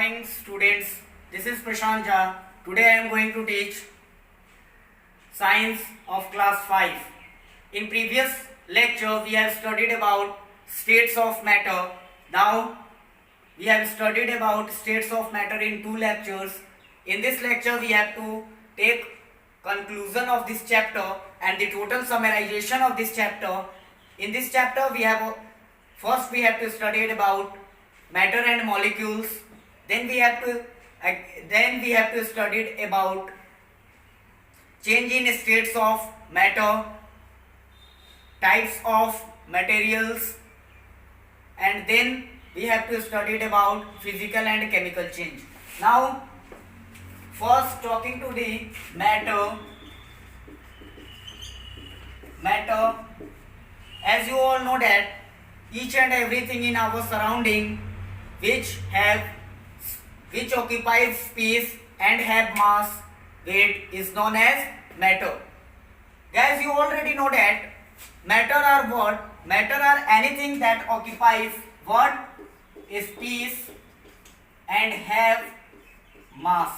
morning, students. This is Prashant Jha. Today I am going to teach science of class 5. In previous lecture, we have studied about states of matter. Now, we have studied about states of matter in 2 lectures. In this lecture, we have to take conclusion of this chapter and the total summarization of this chapter. In this chapter, we have to study about matter and molecules. Then we have to study about change in states of matter, types of materials, and then we have to study about physical and chemical change. Now, first talking to the matter. As you all know that each and everything in our surrounding which occupies space and have mass, weight is known as matter. Guys, you already know that matter are what? Matter are anything that occupies what? Space and have mass.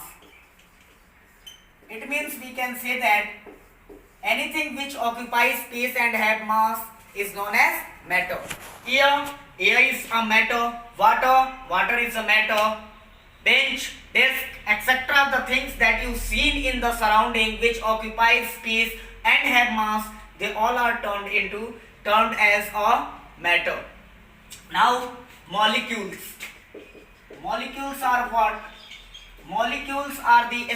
It means we can say that anything which occupies space and have mass is known as matter. Air is a matter. Water is a matter. Bench, desk, etc. The things that you seen in the surrounding which occupies space and have mass, they all are termed as a matter. Now, molecules. Molecules are what? Molecules are the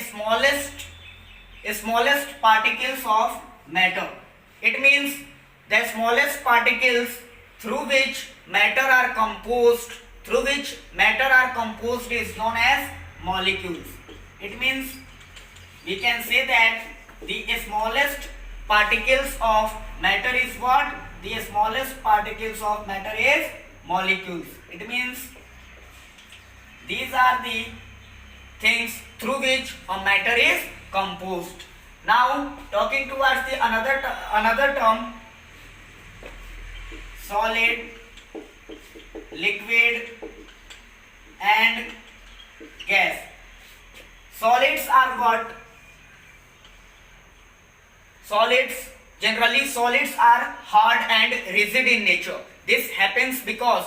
smallest particles of matter. It means the smallest particles through which matter are composed is known as molecules. It means we can say that the smallest particles of matter is what? The smallest particles of matter is molecules. It means these are the things through which a matter is composed. Now, talking towards the another term, solid, liquid and gas. Solids are what? Generally solids are hard and rigid in nature. This happens because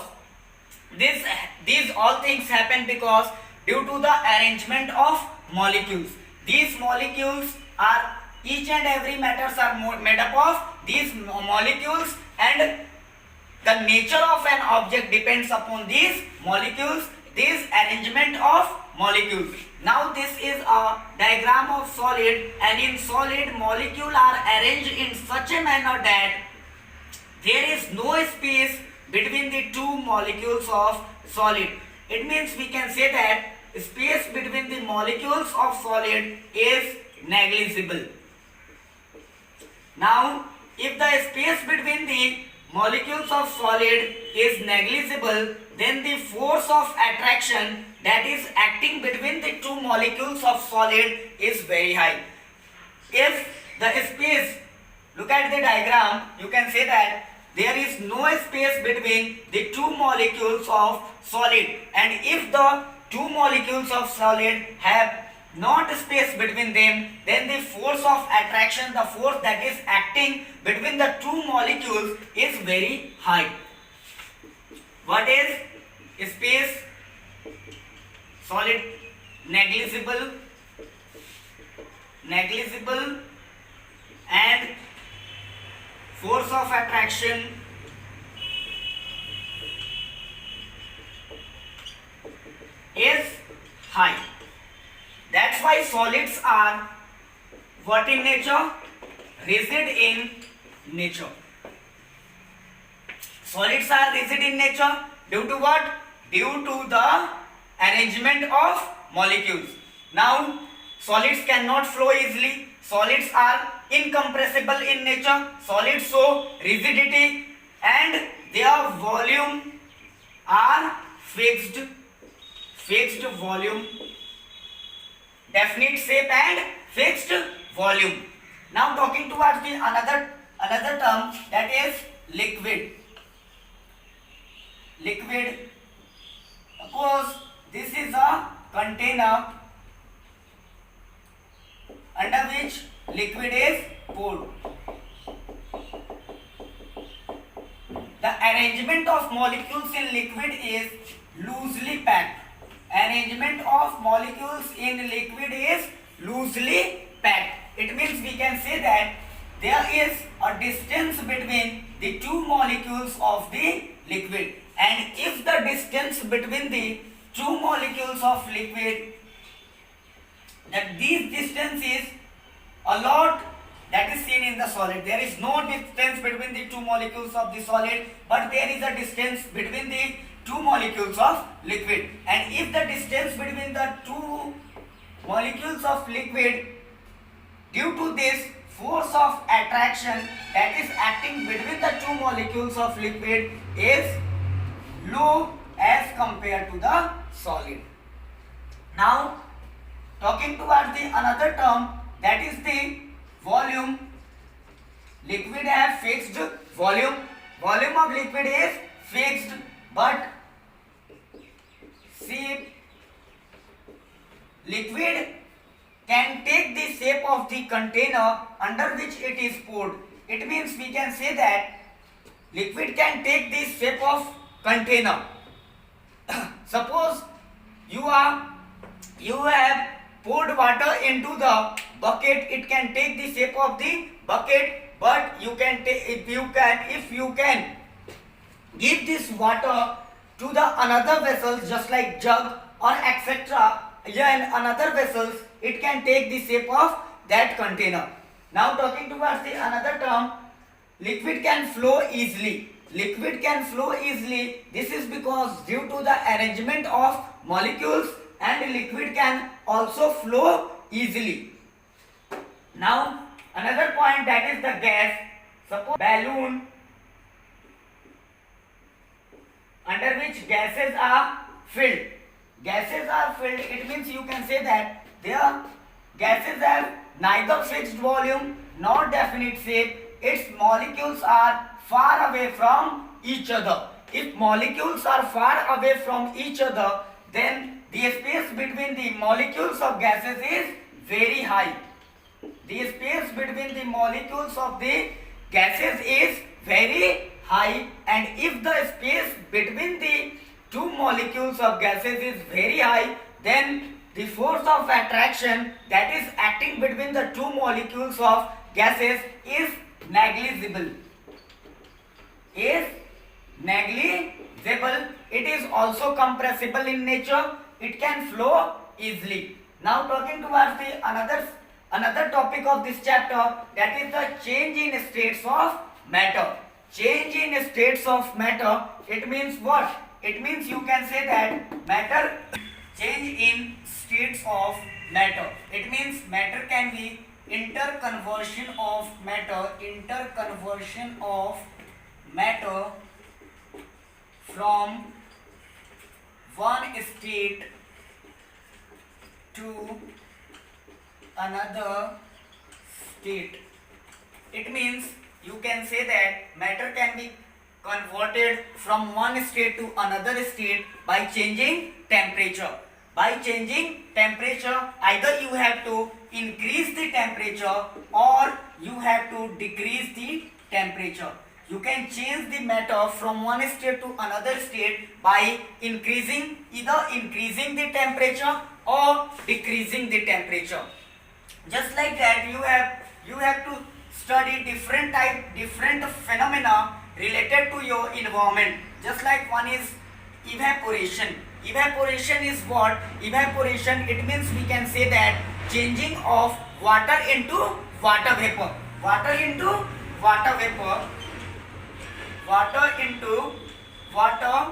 these all things happen because due to the arrangement of molecules. These molecules are, each and every matters are made up of these molecules, and the nature of an object depends upon these molecules, this arrangement of molecules. Now this is a diagram of solid, and in solid molecules are arranged in such a manner that there is no space between the two molecules of solid. It means we can say that space between the molecules of solid is negligible. Now, if the space between the molecules of solid is negligible, then the force of attraction that is acting between the two molecules of solid is very high. If the space, look at the diagram, you can say that there is no space between the two molecules of solid, and if the two molecules of solid have not space between them, then the force of attraction, the force that is acting between the two molecules is very high. What is space? Solid, negligible, and force of attraction is high. That's why solids are what in nature? Rigid in nature. Solids are rigid in nature due to what? Due to the arrangement of molecules. Now, solids cannot flow easily. Solids are incompressible in nature. Solids show rigidity and their volume are fixed volume, definite shape and fixed volume. Now talking towards the another term, that is liquid. Suppose This is a container under which liquid is poured. The arrangement of molecules in liquid is loosely packed. Arrangement of molecules in liquid is loosely packed. It means we can say that there is a distance between the two molecules of the liquid, and if the distance between the two molecules of liquid, that this distance is a lot, that is seen in the solid. There is no distance between the two molecules of the solid, but there is a distance between the two molecules of liquid. And if the distance between the two molecules of liquid, due to this force of attraction that is acting between the two molecules of liquid, is low as compared to the solid. Now, talking towards the another term, that is the volume. Liquid have fixed volume. Volume of liquid is fixed, but see, liquid can take the shape of the container under which it is poured. It means we can say that liquid can take the shape of container. Suppose you have poured water into the bucket, it can take the shape of the bucket, but if you can give this water to the another vessels, just like jug or etc., and another vessels, it can take the shape of that container. Now talking towards the another term, liquid can flow easily. Liquid can flow easily. This is because due to the arrangement of molecules, and liquid can also flow easily. Now another point, that is the gas. Suppose balloon under which gases are filled. Gases are filled, it means you can say that their gases have neither fixed volume nor definite shape. Its molecules are far away from each other. If molecules are far away from each other, then the space between the molecules of gases is very high. The space between the molecules of the gases is very high, and if the space between the two molecules of gases is very high, then the force of attraction that is acting between the two molecules of gases is negligible. It is also compressible in nature. It can flow easily. Now talking towards the another topic of this chapter, that is the change in states of matter. Change in states of matter, it means what? It means you can say that matter, change in states of matter. It means matter can be interconversion of matter from one state to another state. It means you can say that matter can be converted from one state to another state by changing temperature. By changing temperature, either you have to increase the temperature or you have to decrease the temperature. You can change the matter from one state to another state by either increasing the temperature or decreasing the temperature. Just like that, you have to study different phenomena related to your environment. Just like one is evaporation. Evaporation is what? Evaporation, it means we can say that changing of water into water vapor. Water into water vapor. Water into water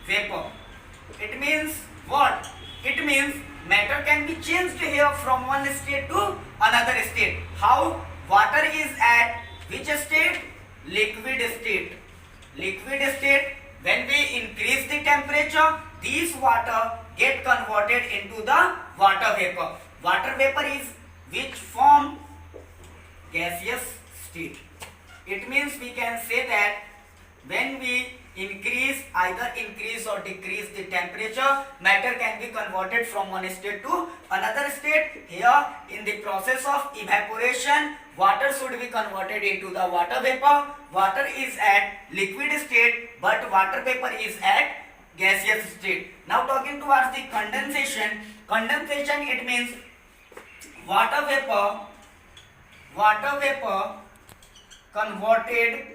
vapor. It means what? It means matter can be changed here from one state to another state. How? Water is at which state? Liquid state. Liquid state. When we increase the temperature, these water get converted into the water vapor. Water vapor is which form? Gaseous state. It means we can say that when we either increase or decrease the temperature, matter can be converted from one state to another state. Here in the process of evaporation, water should be converted into the water vapor. Water is at liquid state, but water vapor is at gaseous state. Now talking towards the condensation. Condensation, it means water vapor converted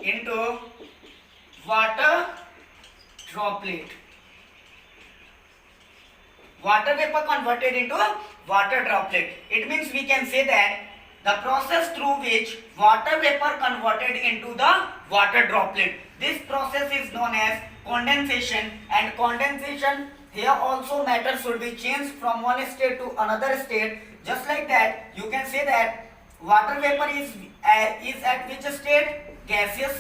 into water droplet. Water vapor converted into water droplet. It means we can say that the process through which water vapor converted into the water droplet. This process is known as condensation, and condensation, here also matter should be changed from one state to another state. Just like that, you can say that water vapor is at which state? Gaseous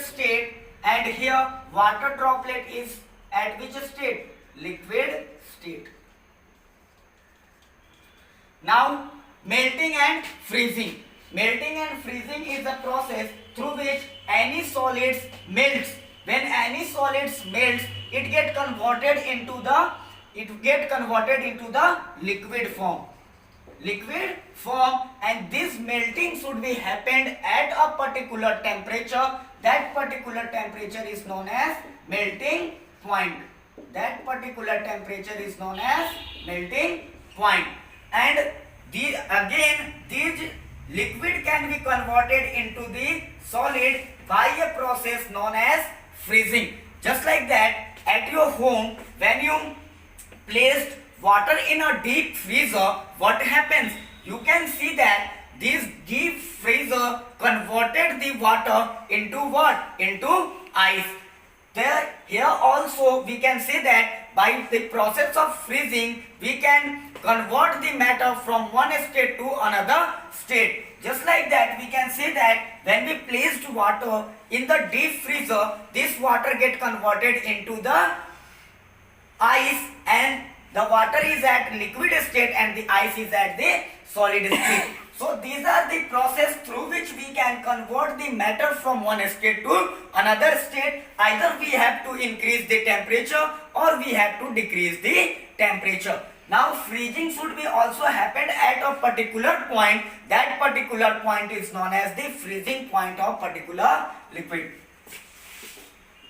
state, and here water droplet is at which state? Liquid state. Now melting and freezing. Melting and freezing is a process through which any solids melts. When any solids melts, it get converted into the liquid form. And this melting should be happened at a particular temperature. That particular temperature is known as melting point. And these liquid can be converted into the solid by a process known as freezing. Just like that, at your home, when you placed water in a deep freezer, what happens? You can see that this deep freezer converted the water into what? Into ice. Here also we can say that by the process of freezing, we can convert the matter from one state to another state. Just like that, we can say that when we placed water in the deep freezer, this water get converted into the ice, and the water is at liquid state and the ice is at the solid state. So these are the process through which we can convert the matter from one state to another state. Either we have to increase the temperature or we have to decrease the temperature. Now freezing should be also happened at a particular point. That particular point is known as the freezing point of particular liquid,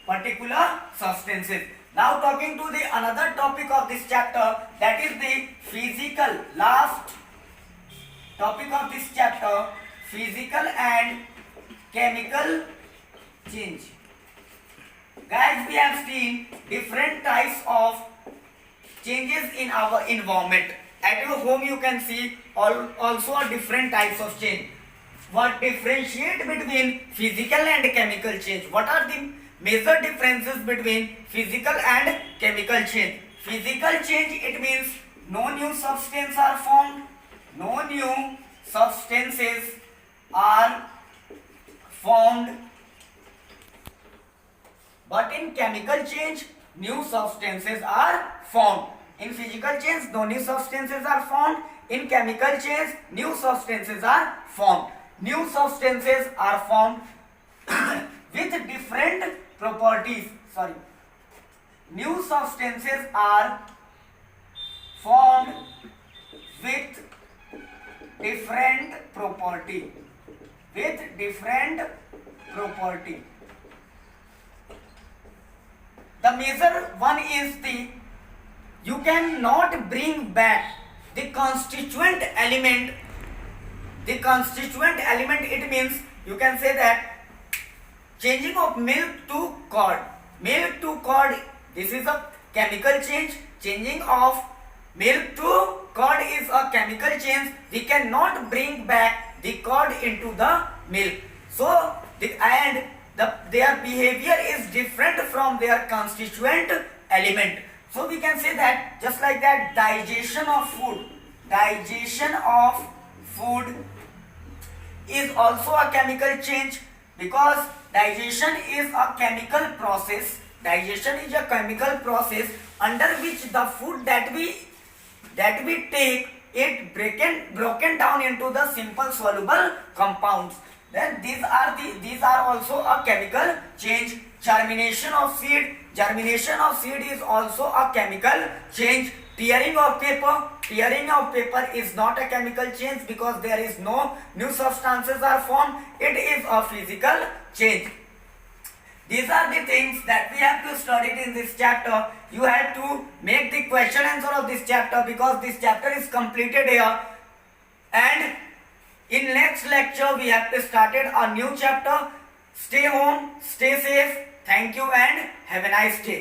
particular substances. Now talking to the another topic of this chapter, that is the physical, last topic of this chapter, physical and chemical change. Guys, we have seen different types of changes in our environment. At your home you can see also different types of change. What differentiate between physical and chemical change? What are the major differences between physical and chemical change? Physical change, it means no new substances are formed. No new substances are formed. But in chemical change, new substances are formed. In physical change, no new substances are formed. In chemical change, new substances are formed. New substances are formed with different properties. New substances are formed with different property. The major one is you cannot bring back the constituent element. It means you can say that changing of milk to curd. This is a chemical change. Changing of milk to curd is a chemical change. We cannot bring back the curd into the milk. So their behavior is different from their constituent element. So we can say that just like that, digestion of food is also a chemical change, because digestion is a chemical process. Under which the food that we take it broken down into the simple soluble compounds. Then these are also a chemical change. Germination of seed is also a chemical change. Tearing of paper is not a chemical change because there is no new substances are formed. It is a physical change. These are the things that we have to study in this chapter. You have to make the question answer of this chapter because this chapter is completed here. And in next lecture we have to start a new chapter. Stay home, stay safe. Thank you and have a nice day.